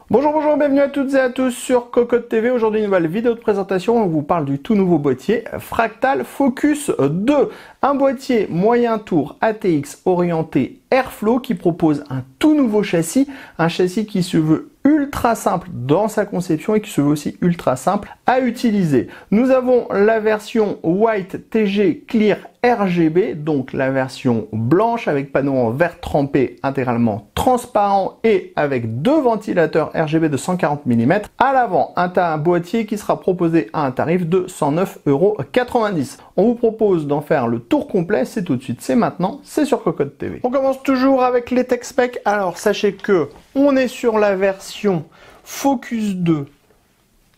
Bonjour, bienvenue à toutes et à tous sur Cocotte TV. Aujourd'hui, une nouvelle vidéo de présentation. On vous parle du tout nouveau boîtier Fractal Focus 2. Un boîtier moyen tour ATX orienté Airflow qui propose un tout nouveau châssis. Un châssis qui se veut ultra simple dans sa conception et qui se veut aussi ultra simple à utiliser. Nous avons la version White TG Clear RGB, donc la version blanche avec panneau en verre trempé intégralement transparent et avec deux ventilateurs RGB de 140 mm. À l'avant, un boîtier qui sera proposé à un tarif de 109,90 €. On vous propose d'en faire le tour complet, c'est tout de suite, c'est maintenant, c'est sur Cocotte TV. On commence toujours avec les tech specs. Alors sachez que on est sur la version Focus 2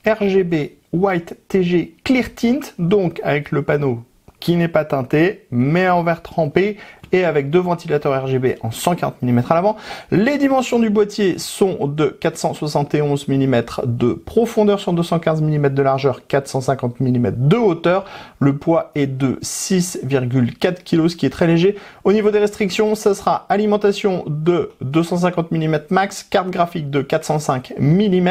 RGB White TG Clear Tint, donc avec le panneau qui n'est pas teinté, mais en verre trempé et avec deux ventilateurs RGB en 140 mm à l'avant. Les dimensions du boîtier sont de 471 mm de profondeur sur 215 mm de largeur, 450 mm de hauteur. Le poids est de 6,4 kg, ce qui est très léger. Au niveau des restrictions, ça sera alimentation de 250 mm max, carte graphique de 405 mm,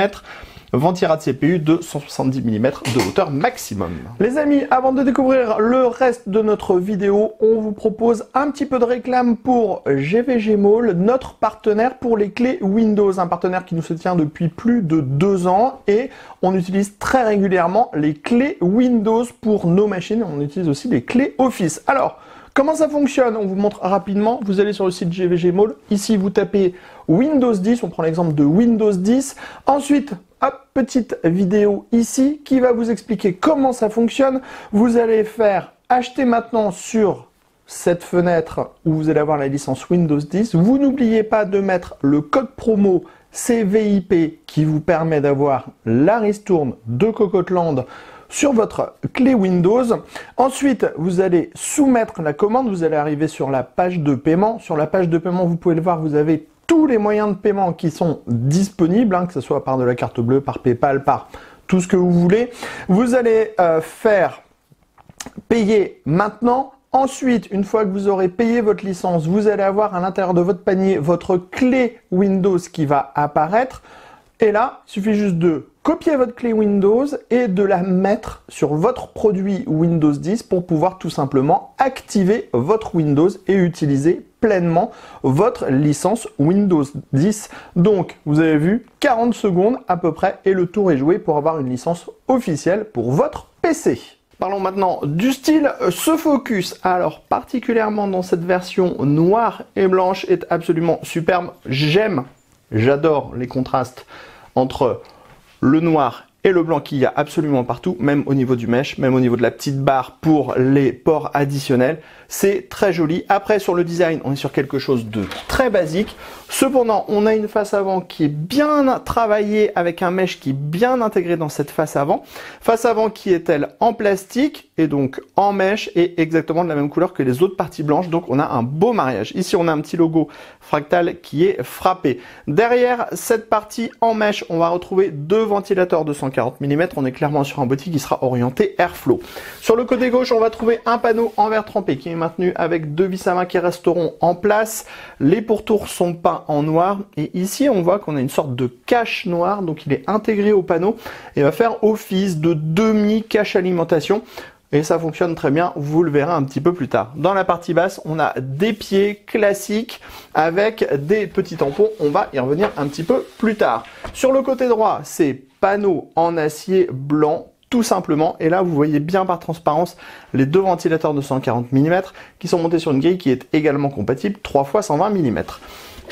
ventilation de CPU de 170 mm de hauteur maximum. Les amis, avant de découvrir le reste de notre vidéo, on vous propose un petit peu de réclame pour GVG Mall, notre partenaire pour les clés Windows, un partenaire qui nous soutient depuis plus de 2 ans et on utilise très régulièrement les clés Windows pour nos machines. On utilise aussi les clés Office. Alors, comment ça fonctionne? On vous montre rapidement. Vous allez sur le site GVG Mall. Ici, vous tapez Windows 10. On prend l'exemple de Windows 10. Ensuite, hop, petite vidéo ici qui va vous expliquer comment ça fonctionne. Vous allez faire acheter maintenant sur cette fenêtre où vous allez avoir la licence Windows 10. Vous n'oubliez pas de mettre le code promo CVIP qui vous permet d'avoir la ristourne de Cocotland sur votre clé Windows. Ensuite, vous allez soumettre la commande. Vous allez arriver sur la page de paiement. Sur la page de paiement, vous pouvez le voir, vous avez tous les moyens de paiement qui sont disponibles, que ce soit par de la carte bleue, par PayPal, par tout ce que vous voulez. Vous allez faire payer maintenant. Ensuite, une fois que vous aurez payé votre licence, vous allez avoir à l'intérieur de votre panier votre clé Windows qui va apparaître. Et là, il suffit juste de copier votre clé Windows et de la mettre sur votre produit Windows 10 pour pouvoir tout simplement activer votre Windows et utiliser pleinement votre licence Windows 10. Donc, vous avez vu, 40 secondes à peu près et le tour est joué pour avoir une licence officielle pour votre PC. Parlons maintenant du style. Ce Focus, alors particulièrement dans cette version noire et blanche, est absolument superbe. J'adore les contrastes entre le noir et le blanc qu'il y a absolument partout, même au niveau du mesh, même au niveau de la petite barre pour les ports additionnels. C'est très joli. Après, sur le design, on est sur quelque chose de très basique. Cependant, on a une face avant qui est bien travaillée avec un mesh qui est bien intégré dans cette face avant. Face avant qui est-elle en plastique et donc en mesh et exactement de la même couleur que les autres parties blanches. Donc, on a un beau mariage. Ici, on a un petit logo Fractal qui est frappé. Derrière cette partie en mesh, on va retrouver deux ventilateurs de 140 mm. On est clairement sur un boîtier qui sera orienté Airflow. Sur le côté gauche, on va trouver un panneau en verre trempé qui est maintenu avec deux vis à main qui resteront en place. Les pourtours sont peints en noir et ici on voit qu'on a une sorte de cache noir, donc il est intégré au panneau et va faire office de demi-cache alimentation. Et ça fonctionne très bien, vous le verrez un petit peu plus tard. Dans la partie basse, on a des pieds classiques avec des petits tampons. On va y revenir un petit peu plus tard. Sur le côté droit, c'est panneau en acier blanc, tout simplement. Et là, vous voyez bien par transparence les deux ventilateurs de 140 mm qui sont montés sur une grille qui est également compatible 3 x 120 mm.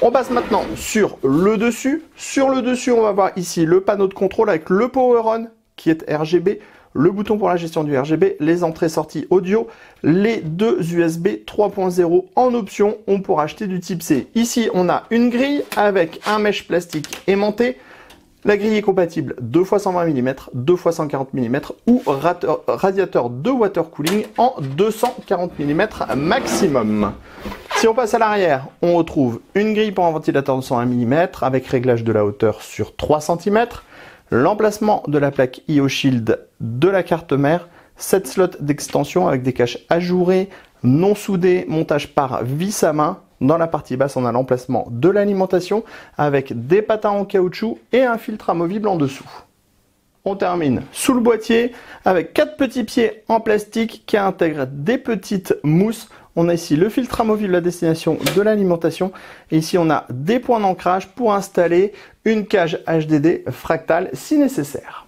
On passe maintenant sur le dessus. Sur le dessus, on va voir ici le panneau de contrôle avec le Power On qui est RGB, le bouton pour la gestion du RGB, les entrées-sorties audio, les deux USB 3.0 en option. On pourra acheter du type C. Ici, on a une grille avec un mesh plastique aimanté. La grille est compatible 2 x 120 mm, 2 x 140 mm ou radiateur de water cooling en 240 mm maximum. Si on passe à l'arrière, on retrouve une grille pour un ventilateur de 120 mm avec réglage de la hauteur sur 3 cm, l'emplacement de la plaque IO Shield de la carte mère, 7 slots d'extension avec des caches ajourées, non soudées, montage par vis à main Dans la partie basse, on a l'emplacement de l'alimentation avec des patins en caoutchouc et un filtre amovible en dessous. On termine sous le boîtier avec 4 petits pieds en plastique qui intègrent des petites mousses. On a ici le filtre amovible à destination de l'alimentation. Et ici, on a des points d'ancrage pour installer une cage HDD fractale si nécessaire.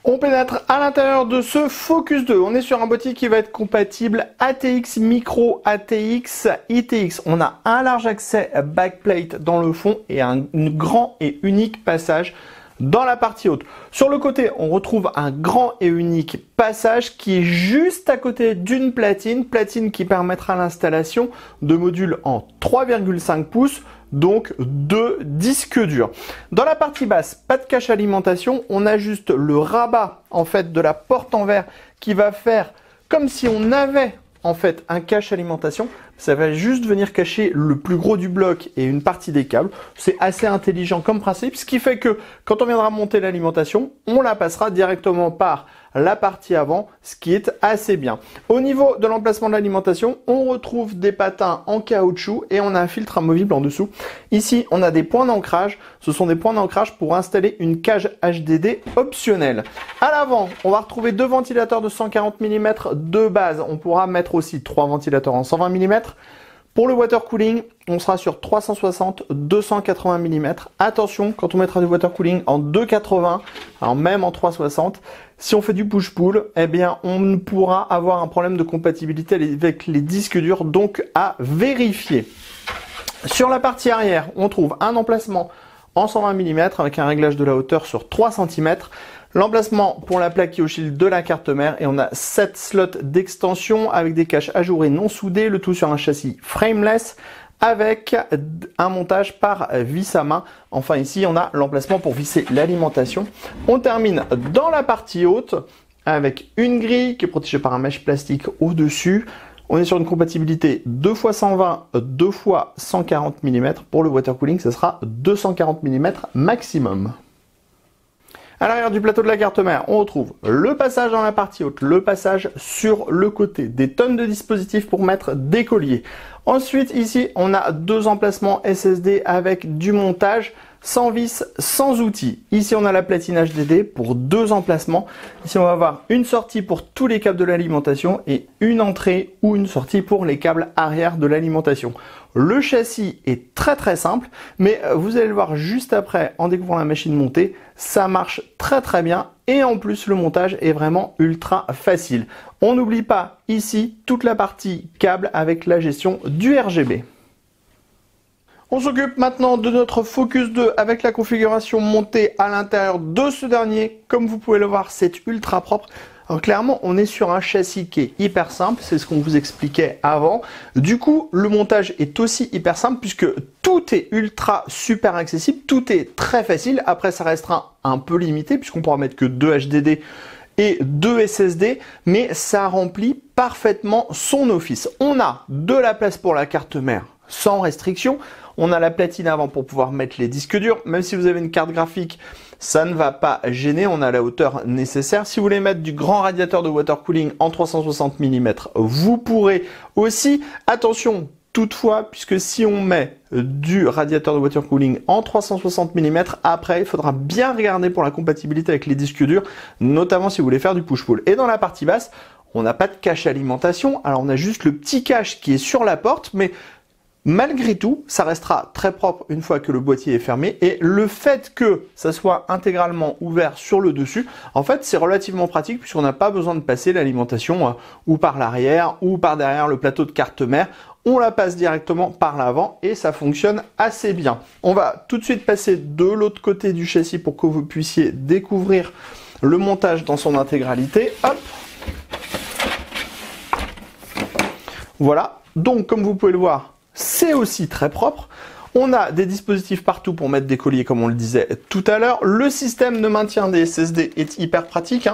On pénètre à l'intérieur de ce Focus 2. On est sur un boîtier qui va être compatible ATX Micro, ATX, ITX. On a un large accès backplate dans le fond et un grand et unique passage dans la partie haute. Sur le côté, on retrouve un grand et unique passage qui est juste à côté d'une platine qui permettra l'installation de modules en 3,5 pouces, donc 2 disques durs. Dans la partie basse, pas de cache alimentation, on a juste le rabat en fait de la porte en verre qui va faire comme si on avait en fait un cache alimentation. Ça va juste venir cacher le plus gros du bloc et une partie des câbles. C'est assez intelligent comme principe, ce qui fait que quand on viendra monter l'alimentation, on la passera directement par la partie avant, ce qui est assez bien. Au niveau de l'emplacement de l'alimentation, on retrouve des patins en caoutchouc et on a un filtre amovible en dessous. Ici, on a des points d'ancrage. Ce sont des points d'ancrage pour installer une cage HDD optionnelle. À l'avant, on va retrouver 2 ventilateurs de 140 mm de base. On pourra mettre aussi 3 ventilateurs en 120 mm. Pour le water cooling, on sera sur 360, 280 mm. Attention, quand on mettra du water cooling en 280, alors même en 360, si on fait du push-pull, eh bien, on pourra avoir un problème de compatibilité avec les disques durs, donc à vérifier. Sur la partie arrière, on trouve un emplacement en 120 mm avec un réglage de la hauteur sur 3 cm. L'emplacement pour la plaque IO-Shield de la carte mère et on a 7 slots d'extension avec des caches ajourées non soudées, le tout sur un châssis frameless avec un montage par vis à main. Enfin ici on a l'emplacement pour visser l'alimentation. On termine dans la partie haute avec une grille qui est protégée par un mesh plastique au-dessus. On est sur une compatibilité 2x120, 2x140 mm. Pour le water cooling, ce sera 240 mm maximum. À l'arrière du plateau de la carte mère, on retrouve le passage dans la partie haute, le passage sur le côté, des tonnes de dispositifs pour mettre des colliers. Ensuite, ici, on a 2 emplacements SSD avec du montage, sans vis, sans outils. Ici, on a la platine HDD pour 2 emplacements. Ici, on va avoir une sortie pour tous les câbles de l'alimentation et une entrée ou une sortie pour les câbles arrière de l'alimentation. Le châssis est très simple, mais vous allez le voir juste après en découvrant la machine montée, ça marche très bien et en plus le montage est vraiment ultra facile. On n'oublie pas ici toute la partie câble avec la gestion du RGB. On s'occupe maintenant de notre Focus 2 avec la configuration montée à l'intérieur de ce dernier. Comme vous pouvez le voir, c'est ultra propre. Alors clairement, on est sur un châssis qui est hyper simple, c'est ce qu'on vous expliquait avant. Du coup, le montage est aussi hyper simple puisque tout est ultra super accessible, tout est très facile. Après, ça restera un peu limité puisqu'on pourra mettre que 2 HDD et 2 SSD, mais ça remplit parfaitement son office. On a de la place pour la carte mère sans restriction. On a la platine avant pour pouvoir mettre les disques durs. Même si vous avez une carte graphique, ça ne va pas gêner. On a la hauteur nécessaire. Si vous voulez mettre du grand radiateur de water cooling en 360 mm, vous pourrez aussi. Attention, toutefois, puisque si on met du radiateur de water cooling en 360 mm, après, il faudra bien regarder pour la compatibilité avec les disques durs, notamment si vous voulez faire du push-pull. Et dans la partie basse, on n'a pas de cache alimentation. Alors, on a juste le petit cache qui est sur la porte, mais malgré tout, ça restera très propre une fois que le boîtier est fermé et le fait que ça soit intégralement ouvert sur le dessus, en fait, c'est relativement pratique puisqu'on n'a pas besoin de passer l'alimentation ou par l'arrière ou par derrière le plateau de carte mère. On la passe directement par l'avant et ça fonctionne assez bien. On va tout de suite passer de l'autre côté du châssis pour que vous puissiez découvrir le montage dans son intégralité. Hop. Voilà. Donc, comme vous pouvez le voir, c'est aussi très propre. On a des dispositifs partout pour mettre des colliers comme on le disait tout à l'heure. Le système de maintien des SSD est hyper pratique.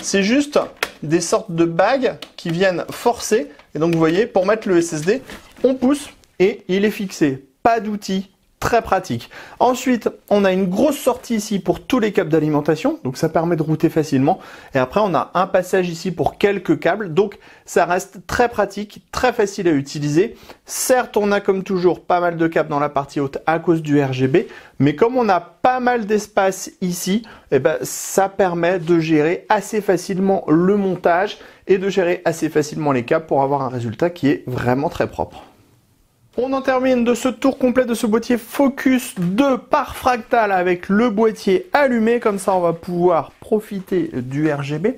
C'est juste des sortes de bagues qui viennent forcer. Et donc vous voyez, pour mettre le SSD, on pousse et il est fixé. Pas d'outils, très pratique. Ensuite, on a une grosse sortie ici pour tous les câbles d'alimentation, donc ça permet de router facilement. Et après, on a un passage ici pour quelques câbles, donc ça reste très pratique, très facile à utiliser. Certes, on a comme toujours pas mal de câbles dans la partie haute à cause du RGB, mais comme on a pas mal d'espace ici, eh ben, ça permet de gérer assez facilement le montage et de gérer assez facilement les câbles pour avoir un résultat qui est vraiment très propre. On en termine de ce tour complet de ce boîtier Focus 2 par Fractal avec le boîtier allumé. Comme ça, on va pouvoir profiter du RGB.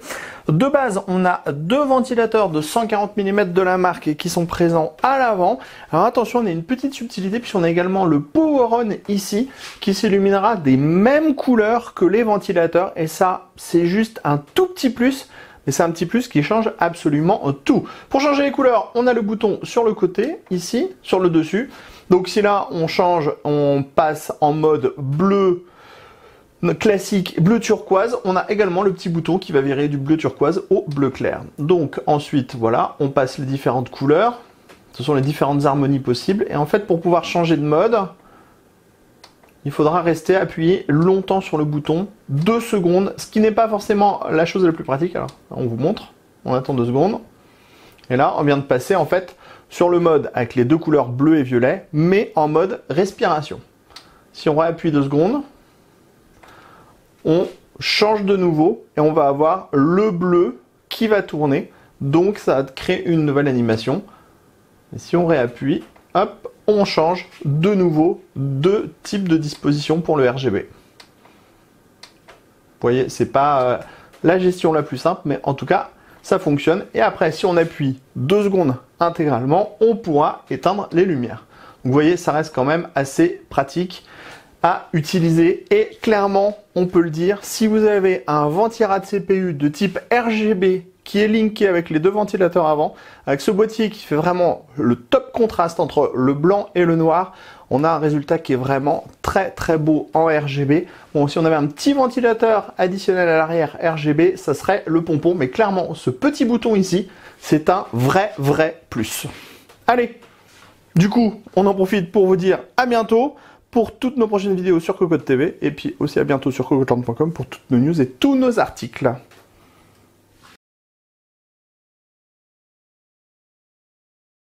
De base, on a deux ventilateurs de 140 mm de la marque qui sont présents à l'avant. Alors attention, on a une petite subtilité puisqu'on a également le Power On ici qui s'illuminera des mêmes couleurs que les ventilateurs. Et ça, c'est juste un tout petit plus. Mais c'est un petit plus qui change absolument tout. Pour changer les couleurs, on a le bouton sur le côté, ici, sur le dessus. Donc si là, on change, on passe en mode bleu classique, bleu turquoise, on a également le petit bouton qui va virer du bleu turquoise au bleu clair. Donc ensuite, voilà, on passe les différentes couleurs. Ce sont les différentes harmonies possibles. Et en fait, pour pouvoir changer de mode, il faudra rester appuyé longtemps sur le bouton, 2 secondes, ce qui n'est pas forcément la chose la plus pratique. Alors, on vous montre, on attend 2 secondes. Et là, on vient de passer en fait sur le mode avec les deux couleurs bleu et violet, mais en mode respiration. Si on réappuie 2 secondes, on change de nouveau et on va avoir le bleu qui va tourner. Donc, ça va créer une nouvelle animation. Et si on réappuie, hop, on change de nouveau de type de disposition pour le RGB. Vous voyez, c'est pas la gestion la plus simple, mais en tout cas, ça fonctionne. Et après, si on appuie 2 secondes intégralement, on pourra éteindre les lumières. Donc, vous voyez, ça reste quand même assez pratique à utiliser. Et clairement, on peut le dire, si vous avez un ventira de CPU de type RGB qui est linké avec les deux ventilateurs avant, avec ce boîtier qui fait vraiment le top contraste entre le blanc et le noir, on a un résultat qui est vraiment très très beau en RGB. Bon, si on avait un petit ventilateur additionnel à l'arrière RGB, ça serait le pompon, mais clairement, ce petit bouton ici, c'est un vrai plus. Allez, du coup, on en profite pour vous dire à bientôt pour toutes nos prochaines vidéos sur Cocotte TV, et puis aussi à bientôt sur cocottland.com pour toutes nos news et tous nos articles.